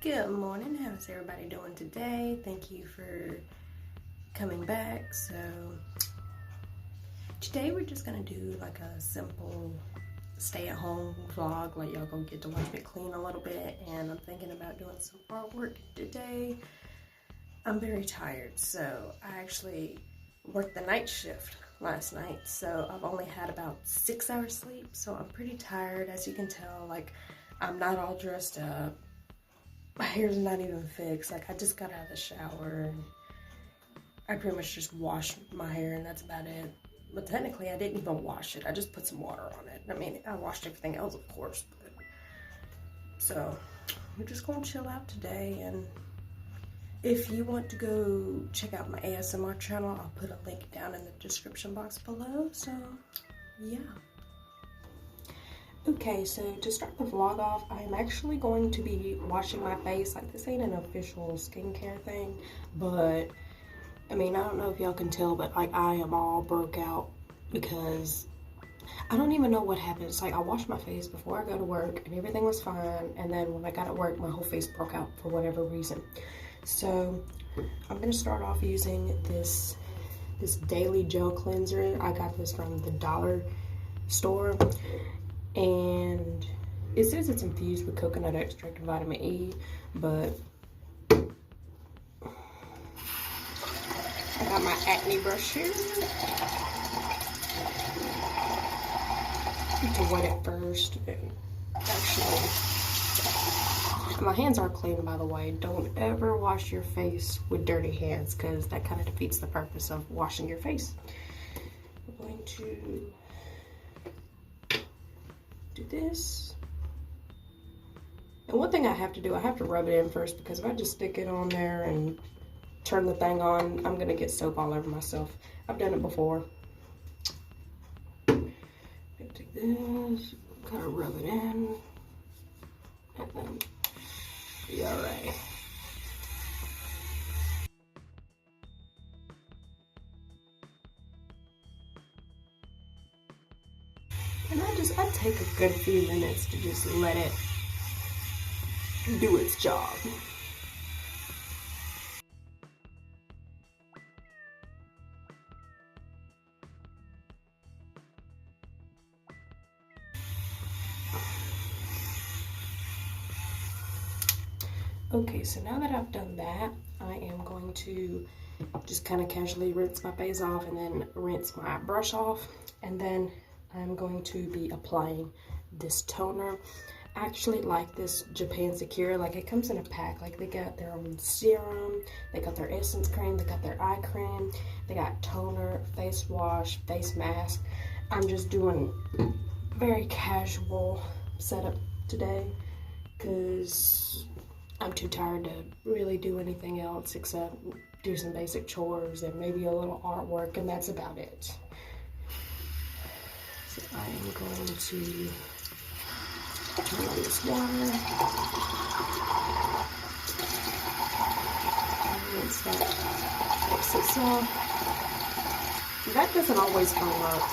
Good morning. How's everybody doing today? Thank you for coming back. So today we're just gonna do like a simple stay-at-home vlog. Like y'all gonna get to watch me clean a little bit, and I'm thinking about doing some artwork today. I'm very tired, so I actually worked the night shift last night, so I've only had about 6 hours sleep, so I'm pretty tired. As you can tell, like I'm not all dressed up. My hair's not even fixed. Like I just got out of the shower and I pretty much just washed my hair and that's about it. But technically I didn't even wash it. I just put some water on it. I mean, I washed everything else of course, but so we're just gonna chill out today. And if you want to go check out my ASMR channel, I'll put a link down in the description box below. So yeah. Okay, so to start the vlog off, I'm actually going to be washing my face. Like, this ain't an official skincare thing, but I mean, I don't know if y'all can tell, but like I am all broke out because I don't even know what happened. It's like I washed my face before I go to work and everything was fine, and then when I got to work, my whole face broke out for whatever reason. So I'm gonna start off using this daily gel cleanser. I got this from the dollar store. And it says it's infused with coconut extract and vitamin E, but I got my acne brush here to wet it first. And actually, my hands are clean, by the way. Don't ever wash your face with dirty hands because that kind of defeats the purpose of washing your face. I'm going to do this. And one thing I have to do, I have to rub it in first, because if I just stick it on there and turn the thing on, I'm gonna get soap all over myself. I've done it before. I'm gonna take this, kind of rub it in, and then be all right. And I take a good few minutes to just let it do its job. Okay, so now that I've done that, I am going to just kind of casually rinse my face off and then rinse my brush off, and then I'm going to be applying this toner. I actually like this Japan Secure. Like, it comes in a pack. Like, they got their own serum, they got their essence cream, they got their eye cream, they got toner, face wash, face mask. I'm just doing very casual setup today because I'm too tired to really do anything else except do some basic chores and maybe a little artwork, and that's about it. So I am going to turn on this water. Rinse that excess off. That doesn't always come up.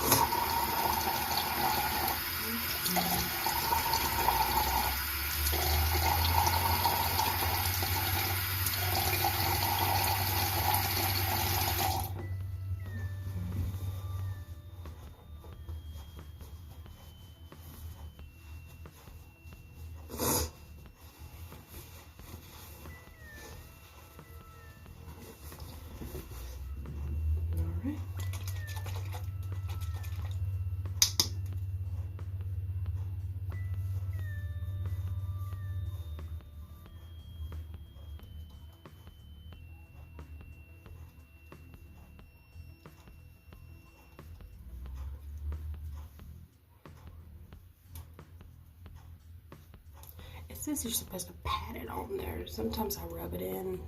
It says you're supposed to pat it on there. Sometimes I rub it in.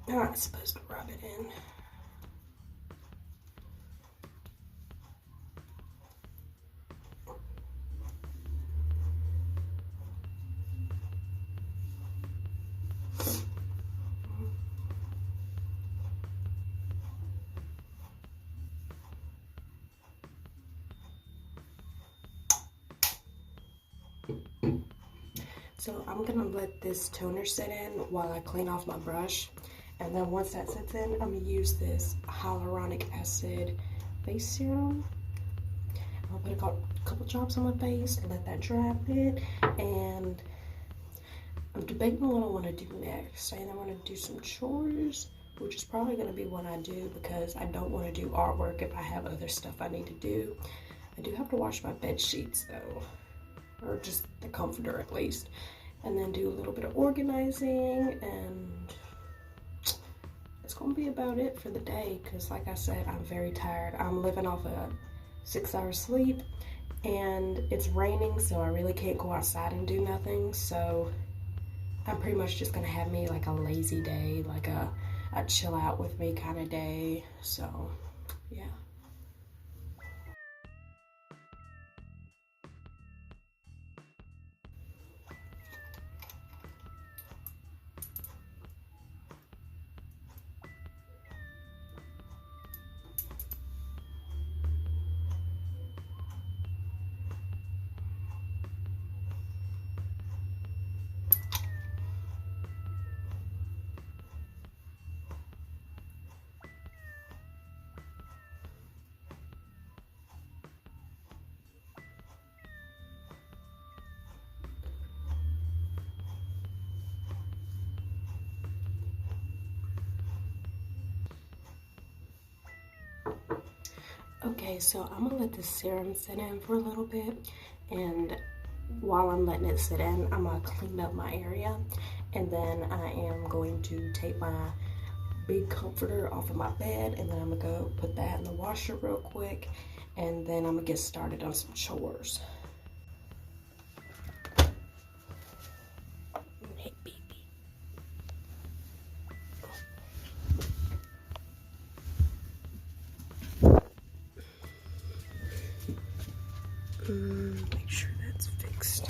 I'm not supposed to rub it in. So I'm gonna let this toner sit in while I clean off my brush. And then once that sits in, I'm gonna use this hyaluronic acid face serum. I'll put a couple drops on my face and let that dry a bit. And I'm debating what I want to do next. I either want to do some chores, which is probably going to be what I do because I don't want to do artwork if I have other stuff I need to do. I do have to wash my bed sheets though, or just the comforter at least, and then do a little bit of organizing, and it's going to be about it for the day because like I said, I'm very tired. I'm living off a 6 hours sleep and it's raining, so I really can't go outside and do nothing. So I'm pretty much just gonna have me like a lazy day, like a chill out with me kind of day. So yeah. Okay, so I'm gonna let the serum sit in for a little bit, and while I'm letting it sit in, I'm gonna clean up my area, and then I am going to take my big comforter off of my bed, and then I'm gonna go put that in the washer real quick, and then I'm gonna get started on some chores. Hey, baby. Make sure that's fixed.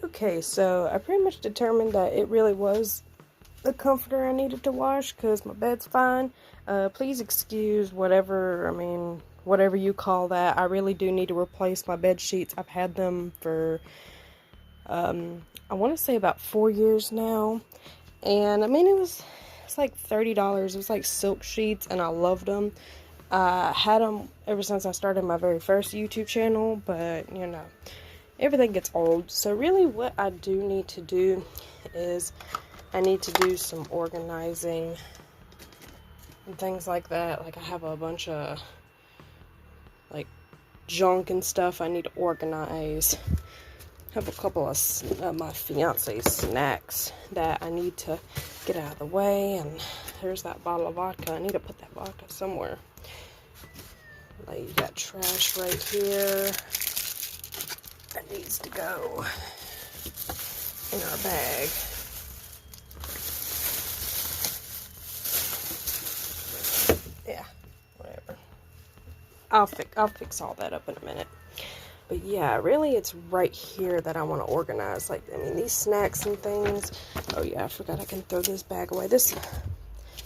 Okay, so I pretty much determined that it really was the comforter I needed to wash because my bed's fine. Please excuse whatever you call that. I really do need to replace my bed sheets. I've had them for, I want to say about 4 years now. And I mean, it's like $30. It was like silk sheets and I loved them. I had them ever since I started my very first YouTube channel, but you know, everything gets old. So really what I do need to do is I need to do some organizing and things like that. Like I have a bunch of like junk and stuff I need to organize. I have a couple of my fiance's snacks that I need to get out of the way, and there's that bottle of vodka. I need to put that vodka somewhere. Like you got trash right here that needs to go in our bag. Yeah, whatever. I'll fix all that up in a minute. But yeah, really it's right here that I want to organize. Like, I mean, these snacks and things. Oh yeah, I forgot I can throw this bag away.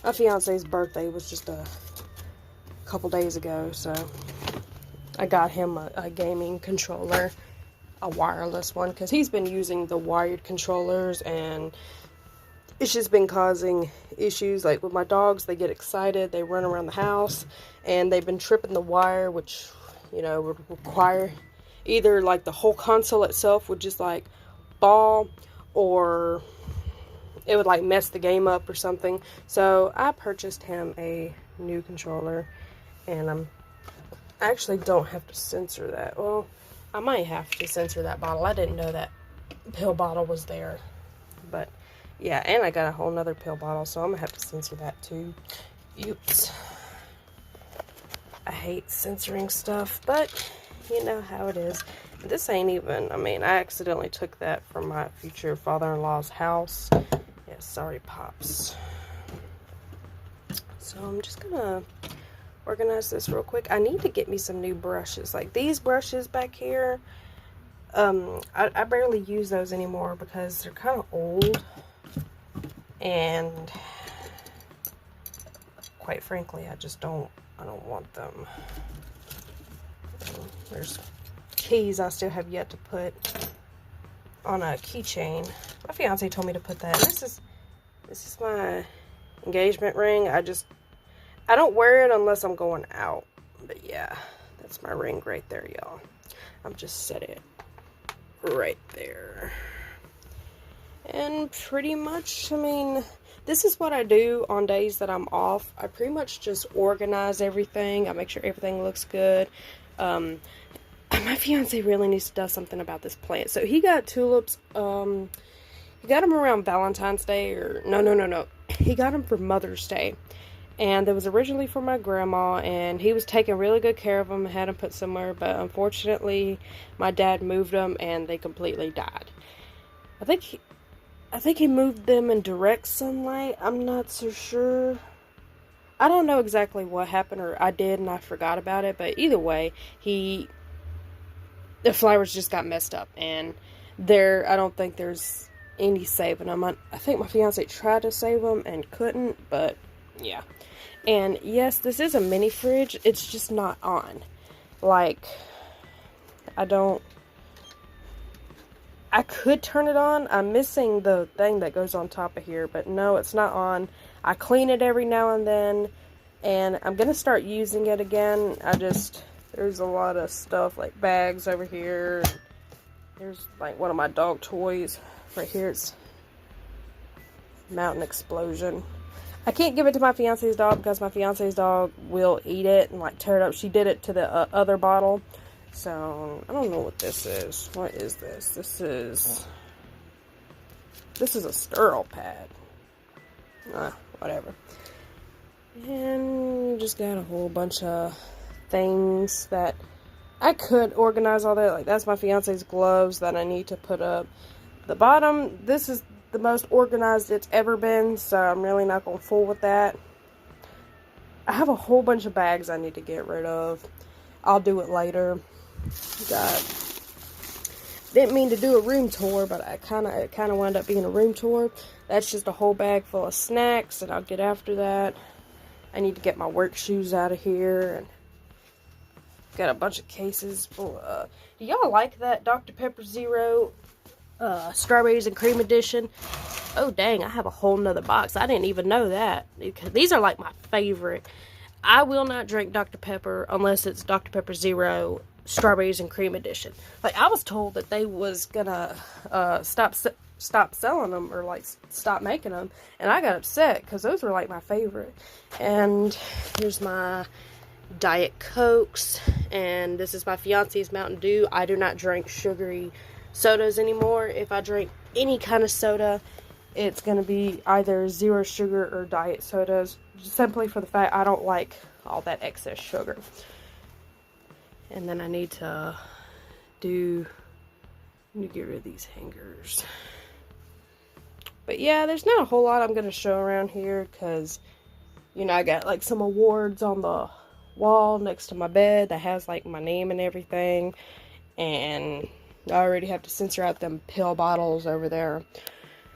My fiance's birthday was just a couple days ago, so I got him a gaming controller, a wireless one, because he's been using the wired controllers and it's just been causing issues. Like with my dogs, they get excited, they run around the house, and they've been tripping the wire, which, you know, would require either like the whole console itself would just like fall, or it would like mess the game up or something. So I purchased him a new controller, and I actually don't have to censor that. Well, I might have to censor that bottle. I didn't know that pill bottle was there. But, yeah, and I got a whole nother pill bottle, so I'm going to have to censor that too. Oops. I hate censoring stuff, but you know how it is. This ain't even, I mean, I accidentally took that from my future father-in-law's house. Yeah, sorry, Pops. So I'm just gonna organize this real quick. I need to get me some new brushes. Like these brushes back here, I barely use those anymore because they're kind of old. And quite frankly, I don't want them. There's keys I still have yet to put on a keychain. My fiance told me to put that. This is my engagement ring. I don't wear it unless I'm going out. But yeah, that's my ring right there, y'all. I'm just set it right there. And pretty much, I mean, this is what I do on days that I'm off. I pretty much just organize everything. I make sure everything looks good. My fiance really needs to do something about this plant. So he got tulips, he got them around Valentine's Day, or no. He got them for Mother's Day. And it was originally for my grandma, and he was taking really good care of them, had them put somewhere, but unfortunately, my dad moved them, and they completely died. I think he moved them in direct sunlight. I'm not so sure. I don't know exactly what happened, or I did and I forgot about it, but either way, the flowers just got messed up, and I don't think there's any saving them. I think my fiance tried to save them and couldn't, but yeah. And yes, this is a mini fridge. It's just not on. Like, I could turn it on. I'm missing the thing that goes on top of here, but no, it's not on. I clean it every now and then, and I'm going to start using it again. There's a lot of stuff, like bags over here. There's like one of my dog toys right here. It's Mountain Explosion. I can't give it to my fiance's dog because my fiance's dog will eat it and like tear it up. She did it to the other bottle. So, I don't know what this is. What is this? This is a sterile pad. Whatever. And just got a whole bunch of things that I could organize all that. Like, that's my fiance's gloves that I need to put up. The bottom, this is the most organized it's ever been, so I'm really not going to fool with that. I have a whole bunch of bags I need to get rid of. I'll do it later. Didn't mean to do a room tour, but it kind of wound up being a room tour. That's just a whole bag full of snacks, and I'll get after that. I need to get my work shoes out of here, and got a bunch of cases full. Do y'all like that Dr. Pepper Zero strawberries and cream edition? Oh dang, I have a whole nother box. I didn't even know that. These are like my favorite. I will not drink Dr. Pepper unless it's Dr. Pepper Zero strawberries and cream edition. Like, I was told that they was gonna stop selling them, or like stop making them, and I got upset because those were like my favorite. And here's my Diet Cokes, and this is my fiance's Mountain Dew. I do not drink sugary sodas anymore. If I drink any kind of soda, it's going to be either zero sugar or diet sodas, simply for the fact I don't like all that excess sugar. And then I need to get rid of these hangers. But yeah, there's not a whole lot I'm going to show around here, because, you know, I got like some awards on the wall next to my bed that has like my name and everything, and I already have to censor out them pill bottles over there.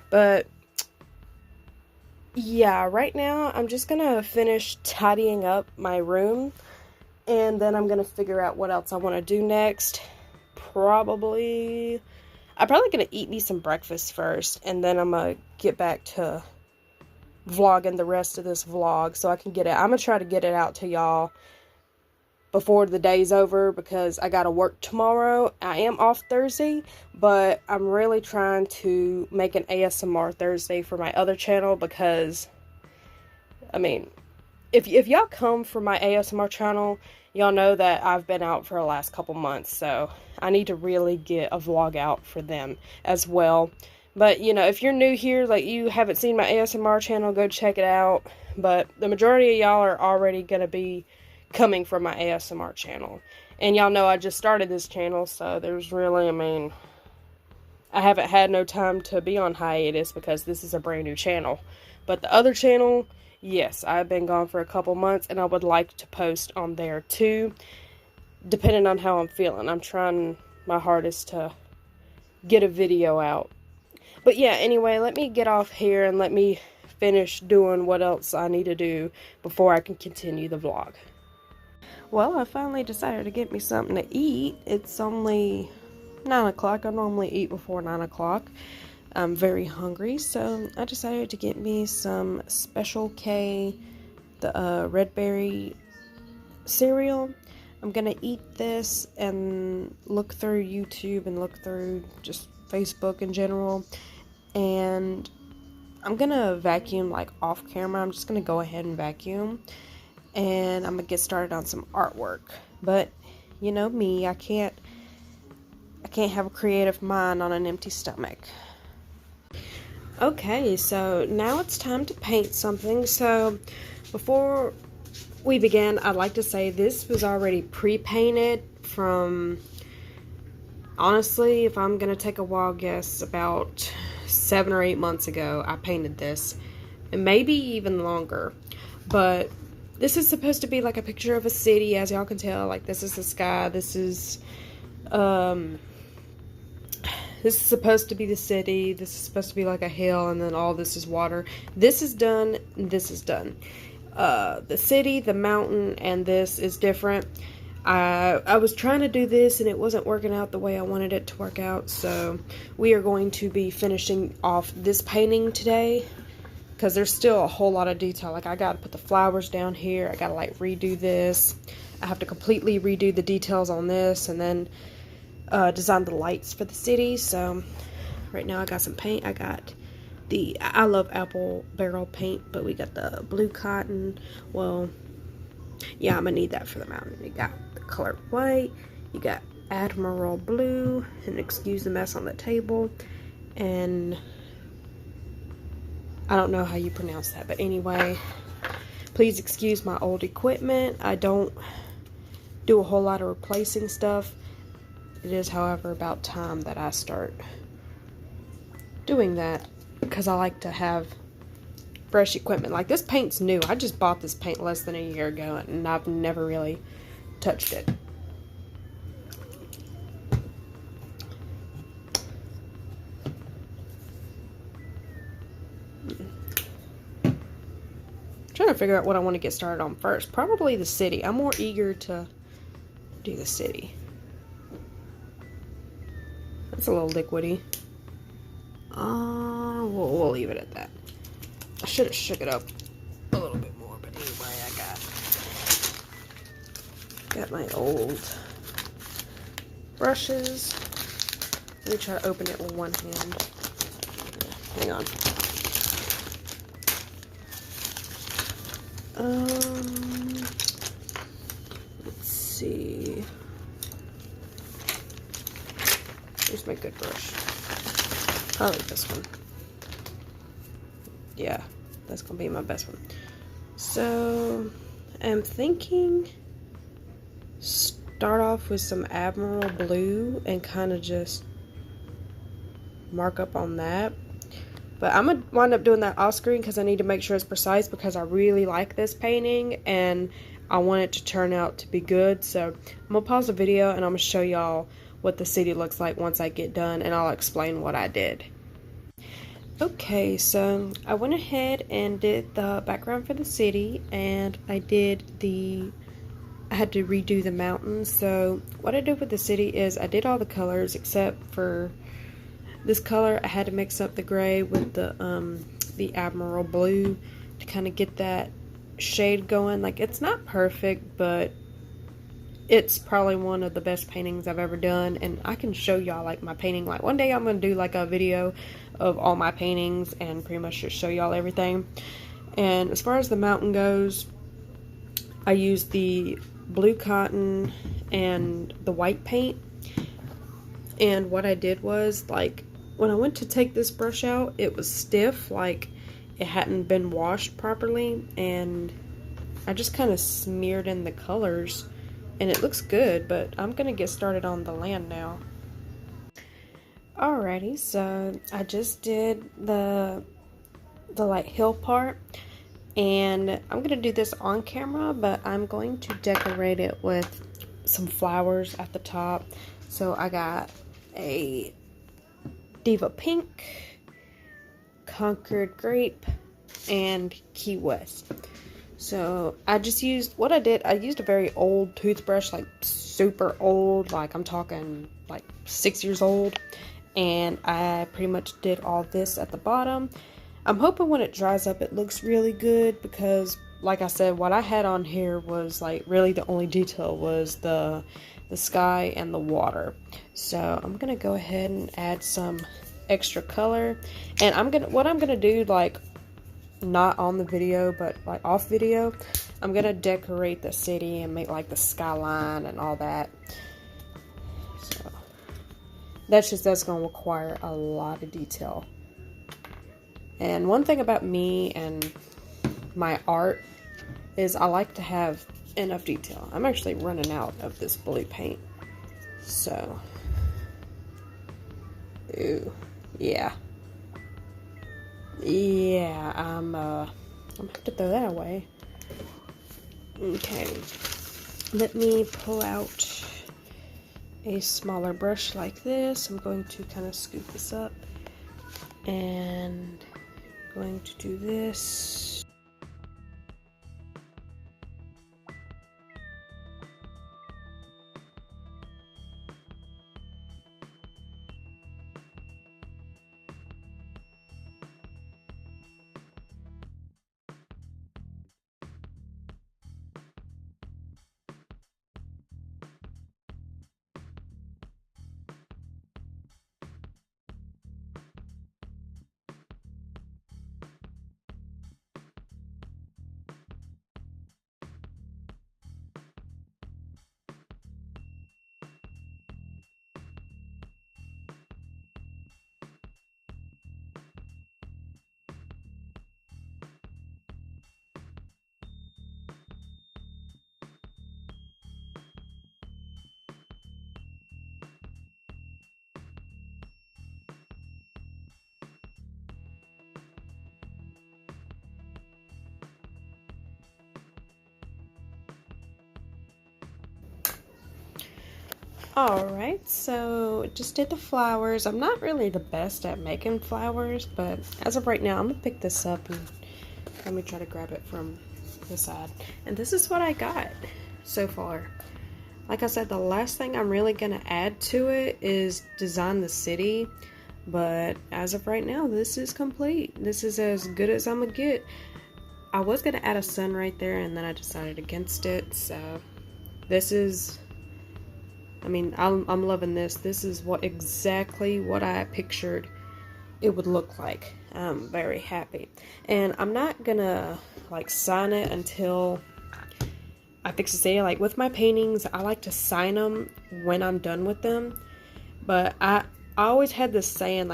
But yeah, right now I'm just gonna finish tidying up my room, and then I'm gonna figure out what else I want to do next. I'm probably gonna eat me some breakfast first, and then I'm gonna get back to vlogging the rest of this vlog so I can get it. I'm gonna try to get it out to y'all before the day's over, because I gotta work tomorrow. I am off Thursday, but I'm really trying to make an ASMR Thursday for my other channel, because, I mean, if y'all come from my ASMR channel, y'all know that I've been out for the last couple months, so I need to really get a vlog out for them as well. But, you know, if you're new here, like you haven't seen my ASMR channel, go check it out. But the majority of y'all are already going to be coming from my ASMR channel. And y'all know I just started this channel, so there's really, I mean, I haven't had no time to be on hiatus because this is a brand new channel. But the other channel, yes, I've been gone for a couple months, and I would like to post on there too, depending on how I'm feeling. I'm trying my hardest to get a video out. But yeah, anyway, let me get off here and let me finish doing what else I need to do before I can continue the vlog. Well, I finally decided to get me something to eat. It's only 9 o'clock. I normally eat before 9 o'clock. I'm very hungry, so I decided to get me some Special K, the red berry cereal. I'm gonna eat this and look through YouTube and look through just Facebook in general, and I'm gonna vacuum like off camera. I'm just gonna go ahead and vacuum, and I'm gonna get started on some artwork. But you know me, I can't have a creative mind on an empty stomach. Okay, so now it's time to paint something. So before we begin, I'd like to say this was already pre-painted from, honestly, if I'm gonna take a wild guess, about 7 or 8 months ago I painted this, and maybe even longer. But this is supposed to be like a picture of a city, as y'all can tell. Like, this is the sky, this is supposed to be the city, this is supposed to be like a hill, and then all this is water. This is done, this is done. The city, the mountain, and this is different. I was trying to do this and it wasn't working out the way I wanted it to work out, so we are going to be finishing off this painting today, because there's still a whole lot of detail. Like, I gotta put the flowers down here, I gotta like redo this, I have to completely redo the details on this, and then design the lights for the city. So right now I got some paint. I got I love apple barrel paint, but we got the blue cotton. Well, yeah, I'm gonna need that for the mountain. You got the color white, you got Admiral blue, and excuse the mess on the table, and I don't know how you pronounce that, but anyway, please excuse my old equipment. I don't do a whole lot of replacing stuff. It is, however, about time that I start doing that, because I like to have fresh equipment. Like, this paint's new. I just bought this paint less than a year ago, and I've never really touched it. I'm trying to figure out what I want to get started on first. Probably the city. I'm more eager to do the city. It's a little liquidy. We'll leave it at that. I should have shook it up a little bit more, but anyway, I got my old brushes. Let me try to open it with one hand. Hang on. Let's see. Here's my good brush. Probably this one. Yeah, that's gonna be my best one. So, I'm thinking start off with some Admiral blue and kind of just mark up on that. But I'm gonna wind up doing that off screen because I need to make sure it's precise, because I really like this painting and I want it to turn out to be good. So I'm gonna pause the video and I'm gonna show y'all what the city looks like once I get done, and I'll explain what I did. Okay, so I went ahead and did the background for the city, and I had to redo the mountains. So what I did with the city is I did all the colors except for this color. I had to mix up the gray with the Admiral blue to kind of get that shade going. Like, it's not perfect, but it's probably one of the best paintings I've ever done, and I can show y'all like my painting. Like, one day I'm gonna do like a video of all my paintings and pretty much just show y'all everything. And as far as the mountain goes, I used the blue cotton and the white paint. And what I did was, like, when I went to take this brush out, it was stiff, like it hadn't been washed properly, and I just kind of smeared in the colors, and it looks good, but I'm gonna get started on the land now. Alrighty, so I just did the like hill part, and I'm gonna do this on camera, but I'm going to decorate it with some flowers at the top. So I got a Diva Pink, Concord Grape, and Key West. So I just used, what I did, I used a very old toothbrush, like super old, like I'm talking like 6 years old, and I pretty much did all this at the bottom. I'm hoping when it dries up it looks really good, because like I said, what I had on here was like really the only detail was the sky and the water. So I'm gonna go ahead and add some extra color, and what I'm gonna do, like not on the video but like off video, I'm gonna decorate the city and make like the skyline and all that. So that's gonna require a lot of detail. And one thing about me and my art is I like to have enough detail. I'm actually running out of this blue paint. So, ooh, yeah. Yeah, I'm gonna have to throw that away. Okay, let me pull out a smaller brush like this. I'm going to kind of scoop this up and going to do this. Alright, so just did the flowers. I'm not really the best at making flowers, but as of right now, I'm gonna pick this up and let me try to grab it from the side. And this is what I got so far. Like I said, the last thing I'm really gonna add to it is design the city, but as of right now, this is complete. This is as good as I'm gonna get. I was gonna add a sun right there, and then I decided against it, so this is, I mean, I'm loving this. This is exactly what I pictured it would look like. I'm very happy. And I'm not gonna like sign it until I fix the city. Like with my paintings, I like to sign them when I'm done with them. But I always had this saying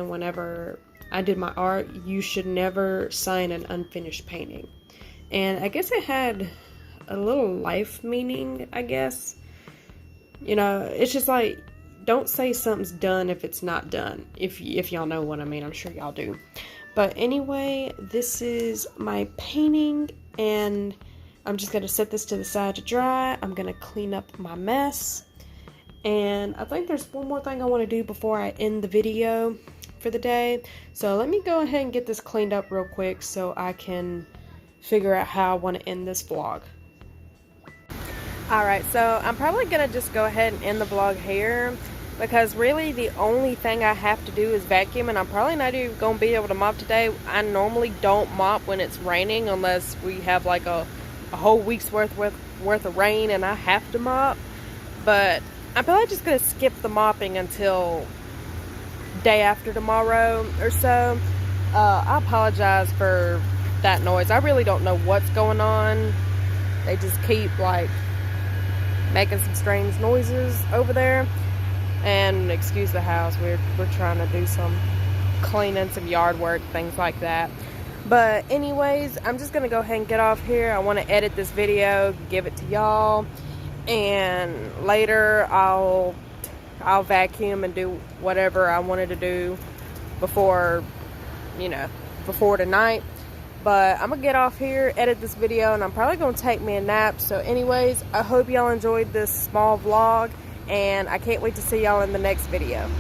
whenever I did my art, you should never sign an unfinished painting. And I guess it had a little life meaning, I guess. You know, it's just like, don't say something's done if it's not done. If y'all know what I mean, I'm sure y'all do. But anyway, this is my painting, and I'm just going to set this to the side to dry. I'm going to clean up my mess. And I think there's one more thing I want to do before I end the video for the day. So let me go ahead and get this cleaned up real quick so I can figure out how I want to end this vlog. Alright, so I'm probably going to just go ahead and end the vlog here, because really the only thing I have to do is vacuum, and I'm probably not even going to be able to mop today. I normally don't mop when it's raining unless we have like a whole week's worth of rain and I have to mop. But I'm probably just going to skip the mopping until day after tomorrow or so. I apologize for that noise. I really don't know what's going on. They just keep like making some strange noises over there. And excuse the house, we're trying to do some cleaning, some yard work, things like that. But anyways, I'm just gonna go ahead and get off here. I want to edit this video, give it to y'all, and later I'll vacuum and do whatever I wanted to do before, you know, before tonight. But I'm gonna get off here, edit this video, and I'm probably gonna take me a nap. So anyways, I hope y'all enjoyed this small vlog, and I can't wait to see y'all in the next video.